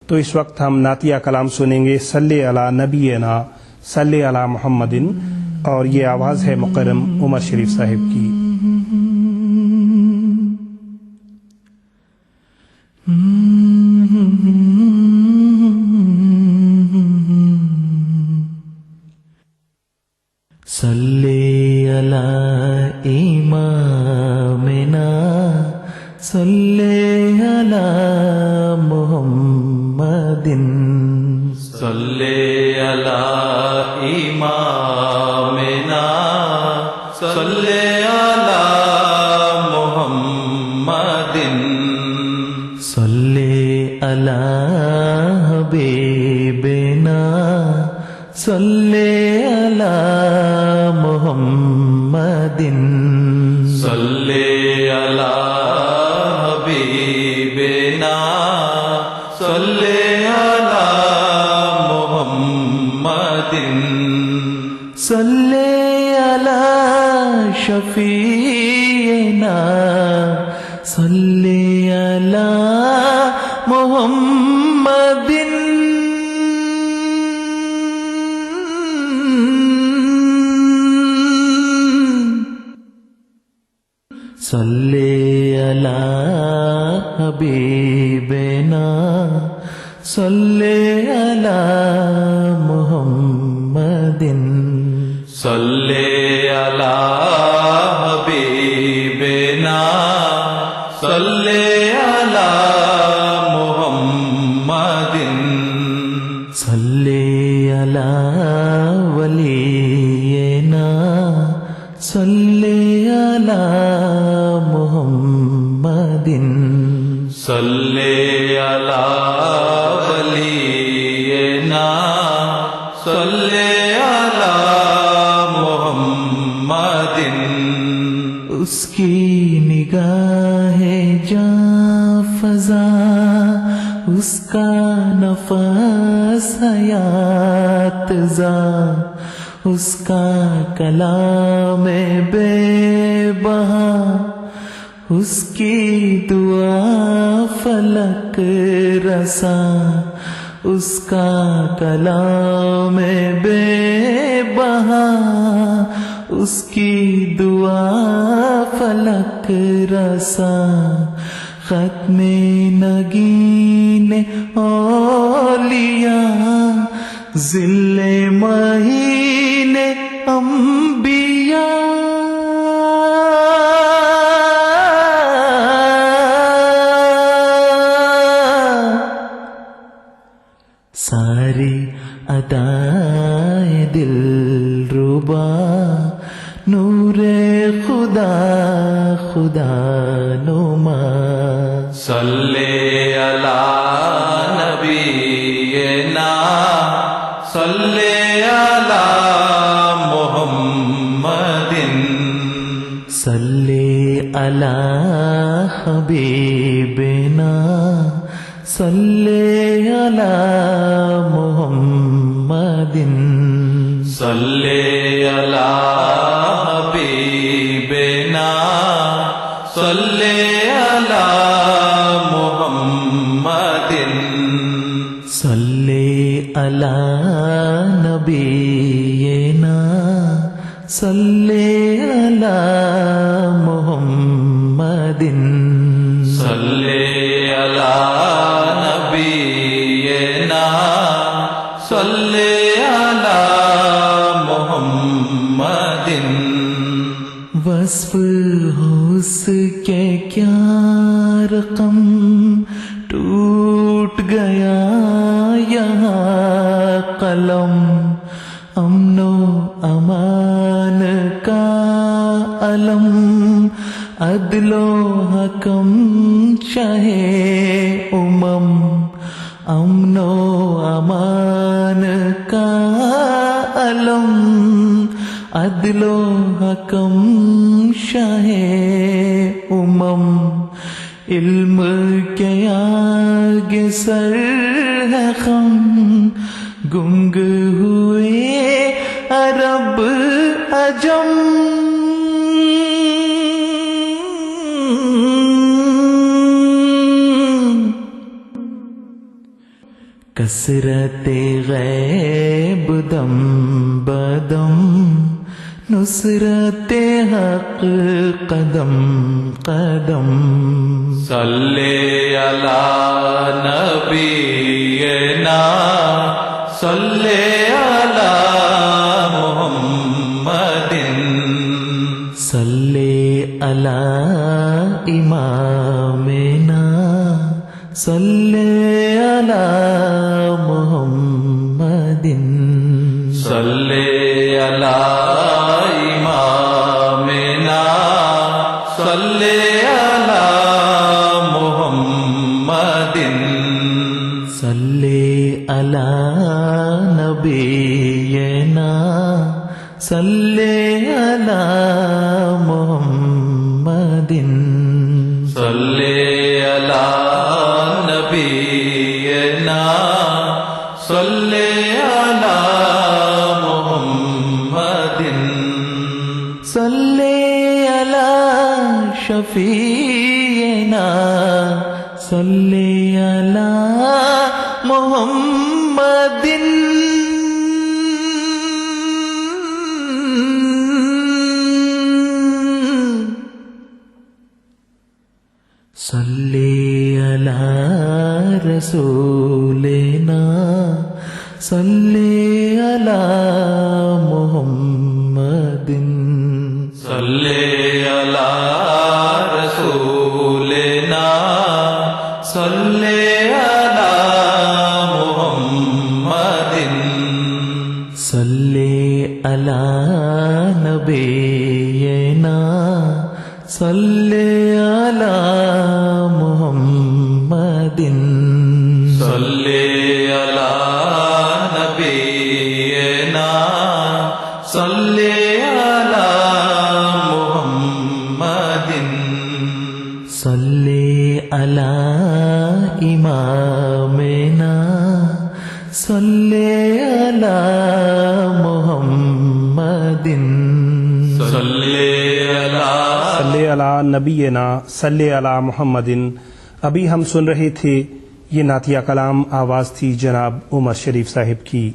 تو اس وقت ہم نعتیہ کلام سنیں گے صلی علی نبینا صلی علی محمدن، اور یہ آواز ہے مکرم عمر شریف صاحب کی۔ صلی علی امامنا صلی علی محمد، صلی علی امامنا صلی علی محمد، صلی علی حبیبنا صلی علی محمد، صلی علی حبیبنا صلی علی محمد، صلی علی شفیعنا صلی علی محمد، صلی علی حبیبنا صلی علی محمد، صلی علی حبیبنا صلی علی محمد، صلی علی ولینا صلی علی محمد، صلی علی ولینا صلی علی محمد، اس کی نگاہ جاں فضا، اس کا نفس حیات زا، اس کا کلام بے بہا، اس کی دعا فلک رسا، اس کا کلام بے بہا، اس کی دعا فلک رسا، ختم نگین اولیاء ذل معین انبیاء، ساری ادائے دل ربا نور خدا خدا نما، صلی علی نبینا صلی علی محمد، صلی علی حبیبنا صلی علی محمد، صلی علی حبیبنا صلی علی محمد، صلی علی نبینا صلی علی محمد، صلی علی نبینا صلی علی محمد، وصف حسن کے کیا رقم ٹوٹ گیا یہاں قلم، امن و امان کا علم، عدل و حکم چاہے امم، امن و امان کا علم، عدل و حکم شاہ امم، علم کے آگے سر ہے خم، گنگ ہوئے عرب عجم، کثرت غیب دم بدم نصرت حق قدم قدم صلی علی نبینا صلی علی محمد صلی علی امامنا صلی علی محمد صلی علی امامنا صلی علی محمد صلی علی نبینا صلی علی محمد صلی علی نبینا صلی علی محمد صلی علی شفیعنا صلی علی محمد صلی علی رسولنا صلی علی محمد صلی علی رسولنا صلی علی محمد صلی علی نبینا صلی علی محمد صلی علی نبینا صلی علی محمد صلی علی امامنا صلی علی محمد صلی علی صلی علی نبینا صلی علی محمد. ابھی ہم سن رہے تھے یہ نعتیہ کلام، آواز تھی جناب عمر شریف صاحب کی.